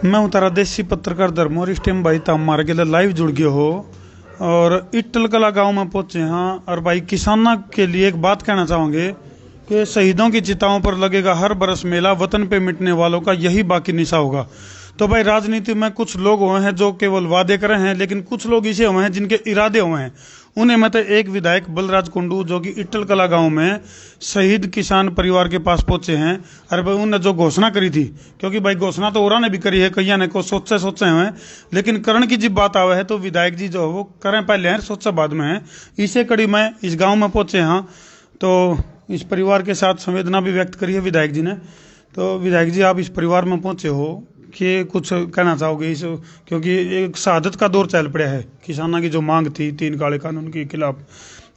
मैं हूँ तारा देसी पत्रकार धर्मो और इस टाइम भाई ताम मार के लिए लाइव जुड़ गए हो और इटल कला गांव में पहुंचे हैं। और भाई किसानों के लिए एक बात कहना चाहूंगे कि शहीदों की चिताओं पर लगेगा हर बरस मेला, वतन पे मिटने वालों का यही बाकी निशा होगा। तो भाई राजनीति में कुछ लोग हुए हैं जो केवल वादे करे हैं, लेकिन कुछ लोग ऐसे हुए हैं जिनके इरादे हुए हैं। उन्हें में तो एक विधायक बलराज कुंडू जो कि इटल कला गांव में शहीद किसान परिवार के पास पहुंचे हैं। अरे भाई उन्होंने जो घोषणा करी थी, क्योंकि भाई घोषणा तो और ने भी करी है, कईया ने को सोचे हुए हैं, लेकिन करण की जब बात आवे है तो विधायक जी जो है वो करें पहले हैं, सोचा बाद में है। इसे कड़ी में इस गाँव में पहुंचे हैं तो इस परिवार के साथ संवेदना भी व्यक्त करी है विधायक जी ने। तो विधायक जी, आप इस परिवार में पहुंचे हो कि कुछ कहना चाहोगे इस, क्योंकि एक शहादत का दौर चल पड़ा है। किसानों की जो मांग थी 3 काले कानून के खिलाफ,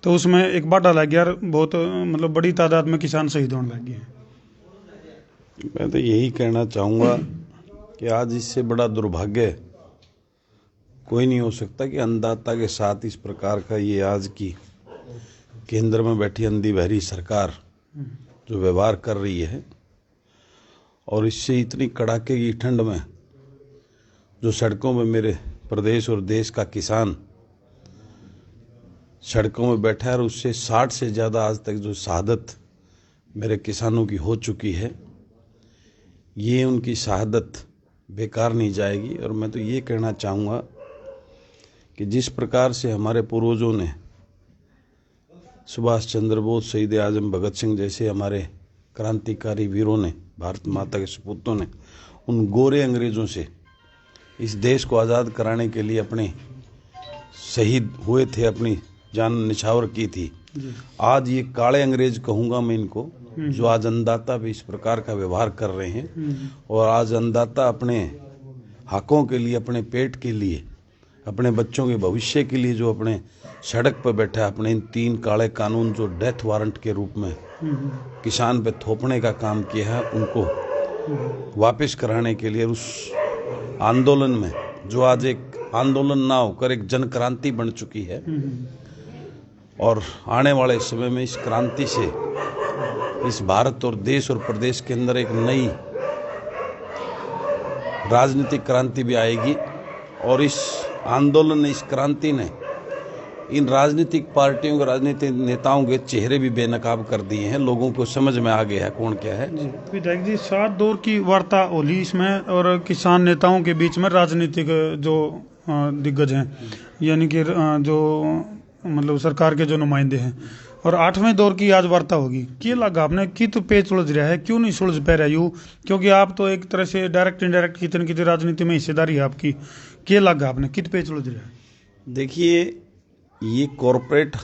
तो उसमें एक बाढ़ लग गया, बहुत मतलब बड़ी तादाद में किसान शहीद होने लग गए हैं। मैं तो यही कहना चाहूँगा कि आज इससे बड़ा दुर्भाग्य कोई नहीं हो सकता कि अन्नदाता के साथ इस प्रकार का ये आज की केंद्र में बैठी अंधी बहरी सरकार जो व्यवहार कर रही है, और इससे इतनी कड़ाके की ठंड में जो सड़कों में मेरे प्रदेश और देश का किसान सड़कों में बैठा है, और उससे 60 से ज़्यादा आज तक जो शहादत मेरे किसानों की हो चुकी है, ये उनकी शहादत बेकार नहीं जाएगी। और मैं तो ये कहना चाहूँगा कि जिस प्रकार से हमारे पूर्वजों ने, सुभाष चंद्र बोस, शहीद आजम भगत सिंह जैसे हमारे क्रांतिकारी वीरों ने, भारत माता के सपूतों ने उन गोरे अंग्रेज़ों से इस देश को आज़ाद कराने के लिए अपने शहीद हुए थे, अपनी जान निछावर की थी। आज ये काले अंग्रेज कहूँगा मैं इनको, जो आज अन्नदाता भी इस प्रकार का व्यवहार कर रहे हैं। और आज अन्नदाता अपने हकों के लिए, अपने पेट के लिए, अपने बच्चों के भविष्य के लिए जो अपने सड़क पर बैठा है, अपने इन 3 काले कानून जो डेथ वारंट के रूप में किसान पे थोपने का काम किया है, उनको वापस कराने के लिए उस आंदोलन में, जो आज एक आंदोलन ना होकर एक जन क्रांति बन चुकी है, और आने वाले समय में इस क्रांति से इस भारत और देश और प्रदेश के अंदर एक नई राजनीतिक क्रांति भी आएगी। और इस आंदोलन ने, इस क्रांति ने इन राजनीतिक पार्टियों के, राजनीतिक नेताओं के चेहरे भी बेनकाब कर दिए हैं। लोगों को समझ में आ गया है कौन क्या है। विधायक जी, 7 दौर की वार्ता होली इसमें, और किसान नेताओं के बीच में राजनीतिक जो दिग्गज हैं, यानी कि जो मतलब सरकार के जो नुमाइंदे हैं, और 8वें दौर की आज वार्ता होगी। क्या लगा आपने कि तो पेच उलझ रहा है, क्यों नहीं सुलझ पा रहा यूँ? क्योंकि आप तो एक तरह से डायरेक्ट इनडायरेक्ट कितनी कितनी राजनीति में हिस्सेदारी है आपकी। क्या लगा आपने कित पेच उलझ रहा है? देखिए, ये कॉरपोरेट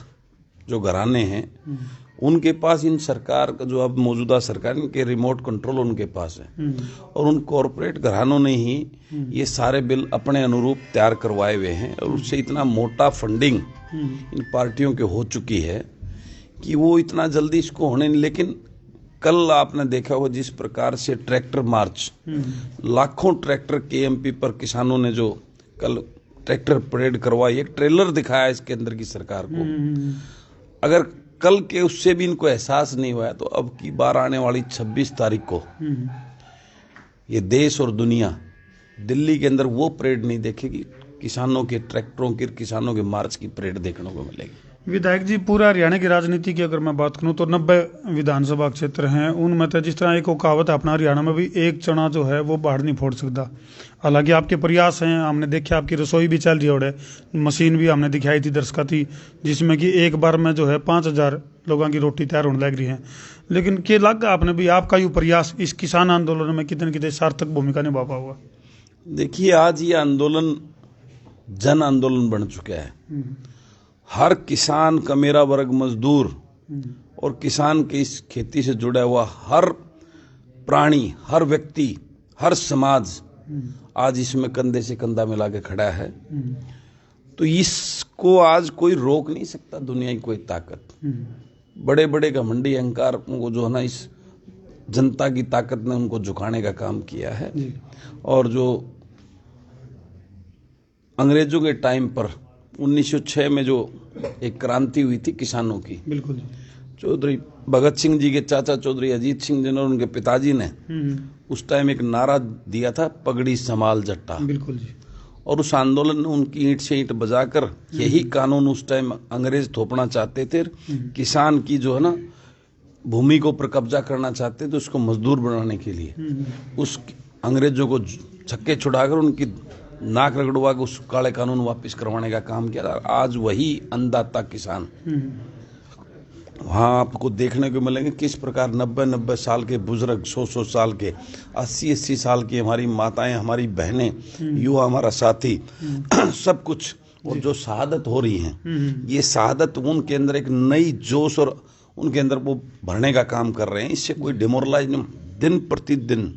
जो घराने हैं, उनके पास इन सरकार का, जो अब मौजूदा सरकार, इनके रिमोट कंट्रोल उनके पास है। और उन कॉरपोरेट घरानों ने ही ये सारे बिल अपने अनुरूप तैयार करवाए हुए हैं, और उससे इतना मोटा फंडिंग इन पार्टियों के हो चुकी है कि वो इतना जल्दी इसको होने नहीं। लेकिन कल आपने देखा हो जिस प्रकार से ट्रैक्टर मार्च, लाखों ट्रैक्टर केएमपी पर किसानों ने जो कल ट्रैक्टर परेड करवाई, एक ट्रेलर दिखाया इसके अंदर की सरकार को। अगर कल के उससे भी इनको एहसास नहीं हुआ है, तो अब की बार आने वाली 26 तारीख को ये देश और दुनिया दिल्ली के अंदर वो परेड नहीं देखेगी, किसानों के ट्रैक्टरों की, किसानों के मार्च की परेड देखने को मिलेगी। विधायक जी, पूरा हरियाणा की राजनीति की अगर मैं बात करूं तो 90 विधानसभा क्षेत्र हैं, उनमें तो जिस तरह एक कहावत है अपना, हरियाणा में भी एक चना जो है वो बाहर नहीं फोड़ सकता। हालांकि आपके प्रयास हैं, हमने देखा आपकी रसोई भी चल रही है, मशीन भी हमने दिखाई थी, दर्शकती, जिसमें कि एक बार में जो है 5000 लोगों की रोटी तैयार होने लग रही है। लेकिन क्या लगा आपने भी आपका ये प्रयास इस किसान आंदोलन में कितने कितने सार्थक भूमिका निभा पाओगे? देखिए, आज ये आंदोलन जन आंदोलन बन चुका है। हर किसान का, मेरा वर्ग मजदूर और किसान के इस खेती से जुड़ा हुआ हर प्राणी, हर व्यक्ति, हर समाज आज इसमें कंधे से कंधा मिला के खड़ा है। तो इसको आज कोई रोक नहीं सकता, दुनिया की कोई ताकत। बड़े बड़े घमंडी अहंकार को जो है ना, इस जनता की ताकत ने उनको झुकाने का काम किया है। और जो अंग्रेजों के टाइम पर 1906 में जो एक क्रांति हुई थी किसानों की, बिल्कुल, चौधरी भगत सिंह जी के चाचा चौधरी अजीत सिंह जी ने और उनके पिताजी ने उस टाइम एक नारा दिया था, पगड़ी संभाल जट्टा। बिल्कुल जी। और उस आंदोलन ने उनकी ईंट से ईंट बजाकर यही कानून उस टाइम अंग्रेज थोपना चाहते थे। किसान की जो है ना भूमि को ऊपर कब्जा करना चाहते थे, उसको मजदूर बनाने के लिए उस अंग्रेजों को छक्के छुड़ाकर उनकी नाक रगड़वा के उस काले कानून वापस करवाने का काम किया। आज वही अन्नदाता किसान वहाँ आपको देखने को मिलेंगे किस प्रकार 90-90 साल के बुजुर्ग, 100-100 साल के, 80-80 साल की हमारी माताएं, हमारी बहनें, युवा हमारा साथी सब कुछ, और जो शहादत हो रही है, ये शहादत उनके अंदर एक नई जोश और उनके अंदर वो भरने का काम कर रहे हैं। इससे कोई डिमोरलाइज नहीं, दिन प्रतिदिन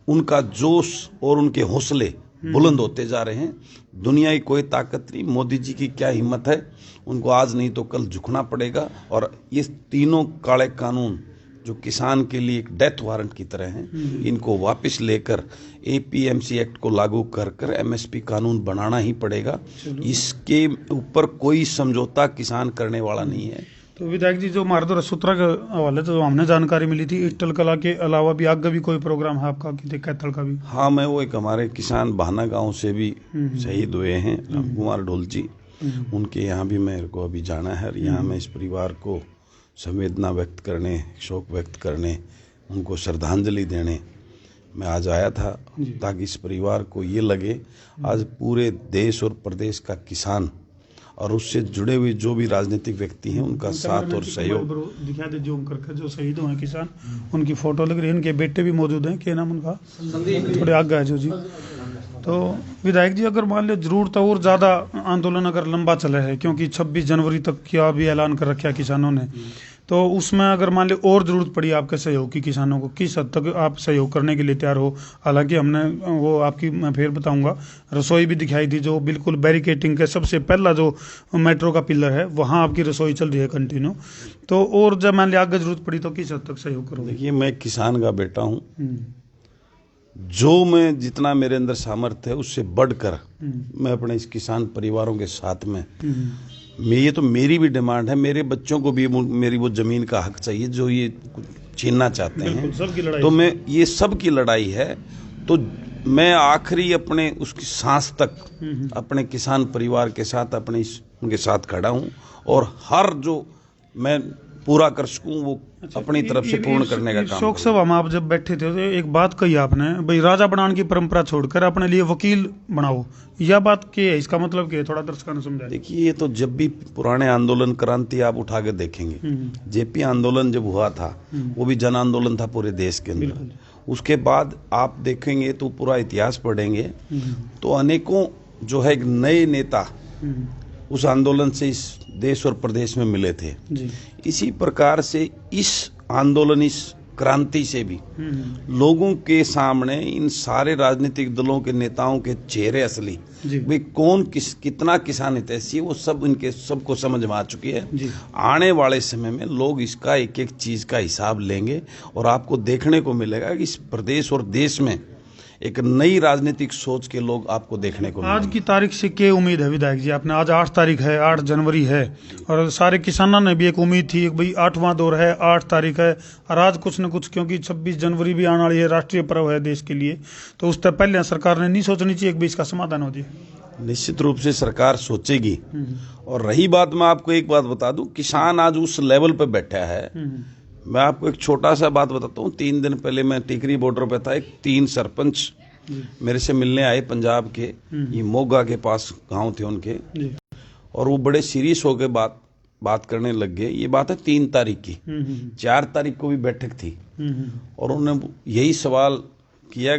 उनका जोश और उनके हौसले बुलंद होते जा रहे हैं। दुनिया की कोई ताकत नहीं, मोदी जी की क्या हिम्मत है, उनको आज नहीं तो कल झुकना पड़ेगा। और ये तीनों काले कानून जो किसान के लिए एक डेथ वारंट की तरह हैं, इनको वापस लेकर एपीएमसी एक्ट को लागू कर एमएसपी कानून बनाना ही पड़ेगा। इसके ऊपर कोई समझौता किसान करने वाला नहीं है। तो विधायक जी, जो मारदो रसूत्रा के हवाले तो हमने जानकारी मिली थी, इटल कला के अलावा भी आगे भी कोई प्रोग्राम है आपका कि कैथल का भी? हाँ, मैं वो एक हमारे किसान बहाना गांव से भी शहीद हुए हैं राम कुमार ढोल जी, उनके यहाँ भी मेरे को अभी जाना है। यहाँ मैं इस परिवार को संवेदना व्यक्त करने, शोक व्यक्त करने, उनको श्रद्धांजलि देने मैं आज आया था, ताकि इस परिवार को ये लगे आज पूरे देश और प्रदेश का किसान और उससे जुड़े हुए जो भी राजनीतिक व्यक्ति हैं उनका साथ और सहयोग। दिखा दे जूम करके, जो शहीद हुए किसान, उनकी फोटो लग रही है, इनके बेटे भी मौजूद हैं, क्या नाम उनका, थोड़े आगे है जो जी। तो विधायक जी, अगर मान लो जरूरत और ज़्यादा आंदोलन अगर लंबा चला है, क्योंकि 26 जनवरी तक क्या भी ऐलान कर रखा किसानों ने, तो उसमें अगर मान लो और ज़रूरत पड़ी आपके सहयोग की, किसानों को किस हद तक आप सहयोग करने के लिए तैयार हो? हालांकि हमने वो आपकी, मैं फिर बताऊंगा, रसोई भी दिखाई थी, जो बिल्कुल बैरिकेटिंग का सबसे पहला जो मेट्रो का पिलर है, वहाँ आपकी रसोई चल रही है कंटिन्यू। तो और जब मान लो आगे जरूरत पड़ी तो किस हद तक सहयोग करोगे? देखिए, मैं किसान का बेटा हूँ, जो मैं जितना मेरे अंदर सामर्थ्य है उससे बढ़कर मैं अपने इस किसान परिवारों के साथ में, ये तो मेरी भी डिमांड है, मेरे बच्चों को भी मेरी वो जमीन का हक चाहिए जो ये छीनना चाहते हैं। तो मैं, ये सब की लड़ाई है, तो मैं आखिरी अपने उसकी सांस तक अपने किसान परिवार के साथ उनके साथ खड़ा हूँ, और हर जो मैं पूरा कर सकूं वो अपनी तरफ से पूर्ण करने का काम। शोक सभा में आप जब बैठे थे तो एक बात कही आपने, भाई राजा बनाने की परंपरा छोड़कर अपने लिए वकील बनाओ, यह बात क्या है? इसका मतलब क्या है? थोड़ा दर्शकों ने समझाया। देखिए, ये तो जब भी पुराने आंदोलन, क्रांति आप उठा के देखेंगे, जेपी आंदोलन जब हुआ था वो भी जन आंदोलन था पूरे देश के अंदर। उसके बाद आप देखेंगे तो पूरा इतिहास पढ़ेंगे तो अनेकों जो है एक नए नेता उस आंदोलन से इस देश और प्रदेश में मिले थे जी। इसी प्रकार से इस आंदोलन, इस क्रांति से भी लोगों के सामने इन सारे राजनीतिक दलों के नेताओं के चेहरे असली, वे कौन कितना किसान हितैषी, वो सब इनके सबको समझ में आ चुकी है। आने वाले समय में लोग इसका एक एक चीज का हिसाब लेंगे और आपको देखने को मिलेगा कि इस प्रदेश और देश में एक नई राजनीतिक सोच के लोग आपको देखने को मिलेंगे। आज की तारीख से क्या उम्मीद है विधायक जी? आपने आज 8 तारीख है, 8 जनवरी है, और सारे किसानों ने भी एक उम्मीद थी भाई 8वां दौर है, 8 तारीख है, और आज कुछ न कुछ, क्योंकि 26 जनवरी भी आने वाली है, राष्ट्रीय पर्व है देश के लिए, तो उससे पहले सरकार ने नहीं सोचनी चाहिए कि इसका समाधान हो जाए? निश्चित रूप से सरकार सोचेगी। और रही बात, मैं आपको एक बात बता दूं, किसान आज उस लेवल पे बैठा है। मैं आपको एक छोटा सा बात बताता हूँ। 3 दिन पहले मैं टिकरी बॉर्डर पे था, 3 सरपंच मेरे से मिलने आए पंजाब के, ये मोगा के पास गांव थे उनके, और वो बड़े सीरियस होकर बात करने लग गए। ये बात है 3 तारीख की, 4 तारीख को भी बैठक थी, और उन्होंने यही सवाल किया,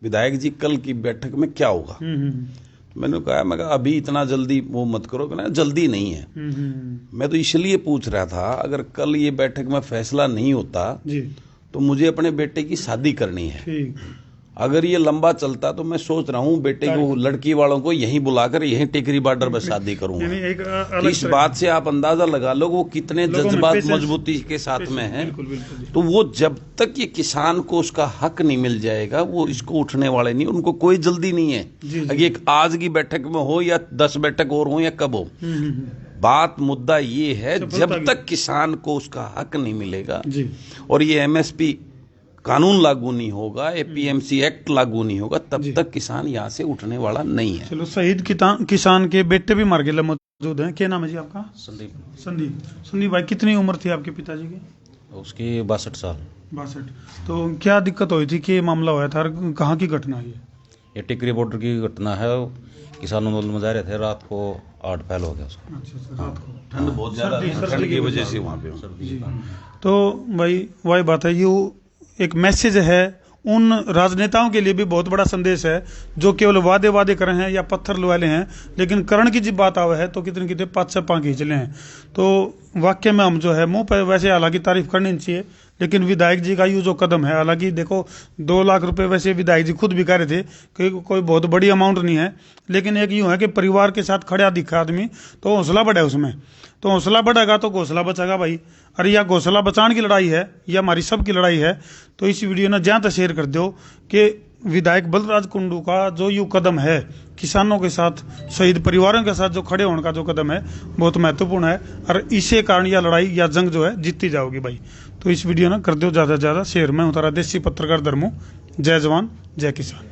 विधायक जी कल की बैठक में क्या होगा? मैंने कहा अभी इतना जल्दी वो मत करो, कहना जल्दी नहीं है। मैं तो इसलिए पूछ रहा था, अगर कल ये बैठक में फैसला नहीं होता तो मुझे अपने बेटे की शादी करनी है। अगर ये लंबा चलता तो मैं सोच रहा हूँ बेटे को, लड़की वालों को यहीं बुलाकर यहीं टिकरी बॉर्डर पर शादी करूंगा। तो इस बात से आप अंदाजा लगा लो वो कितने जज्बात मजबूती के साथ में हैं। तो वो जब तक ये किसान को उसका हक नहीं मिल जाएगा वो इसको उठने वाले नहीं, उनको कोई जल्दी नहीं है। ये आज की बैठक में हो या 10 बैठक और हो या कब हो, बात मुद्दा ये है, सफलता जब की। तक किसान को उसका हक नहीं मिलेगा जी और ये एमएसपी कानून लागू नहीं होगा, एपीएमसी एक्ट लागू नहीं होगा, तब तक किसान यहाँ से उठने वाला नहीं है। चलो, शहीद किसान के बेटे भी मर गए मौजूद हैं। क्या नाम है जी आपका? संदीप। संदीप भाई, कितनी उम्र थी आपके पिताजी की? उसकी 62 साल। 62। तो क्या दिक्कत हुई थी, कि मामला हुआ था और कहाँ की घटना है ये? ये टिकरी बॉर्डर की घटना है। किसान आंदोलन में जा रहे थे, रात को 8 फैल हो गया उसको। अच्छा, रात को ठंड बहुत ज्यादा, ठंड की वजह से वहाँ पे। जी। तो भाई वही बात है, ये एक मैसेज है उन राजनेताओं के लिए भी, बहुत बड़ा संदेश है जो केवल वादे वादे कर रहे हैं या पत्थर लुवाले हैं, लेकिन करण की जब बात आवे है तो कितने कितने 5 खींच ले हैं। तो वाक्य में हम जो है मुंह पर वैसे हालांकि तारीफ करनी नहीं चाहिए, लेकिन विधायक जी का ये जो कदम है, हालांकि देखो 2 लाख रुपए वैसे विधायक जी खुद भी कह रहे थे कि कोई बहुत बड़ी अमाउंट नहीं है, लेकिन एक यूं है कि परिवार के साथ खड़ा दिखा आदमी तो हौसला बढ़े उसमें, तो हौसला बढ़ेगा तो घोसला बचेगा भाई। अरे या घोसला बचाने की लड़ाई है या हमारी सबकी लड़ाई है। तो इस वीडियो ने जहाँ तक शेयर कर दो कि विधायक बलराज कुंडू का जो यू कदम है, किसानों के साथ, शहीद परिवारों के साथ जो खड़े होने का जो कदम है, बहुत महत्वपूर्ण है और इसी कारण यह लड़ाई या जंग जो है जीती जाओगी भाई। तो इस वीडियो ना कर दो ज़्यादा से ज़्यादा शेयर। मैं हूँ तारा देसी पत्रकार धर्मू। जय जवान जय किसान।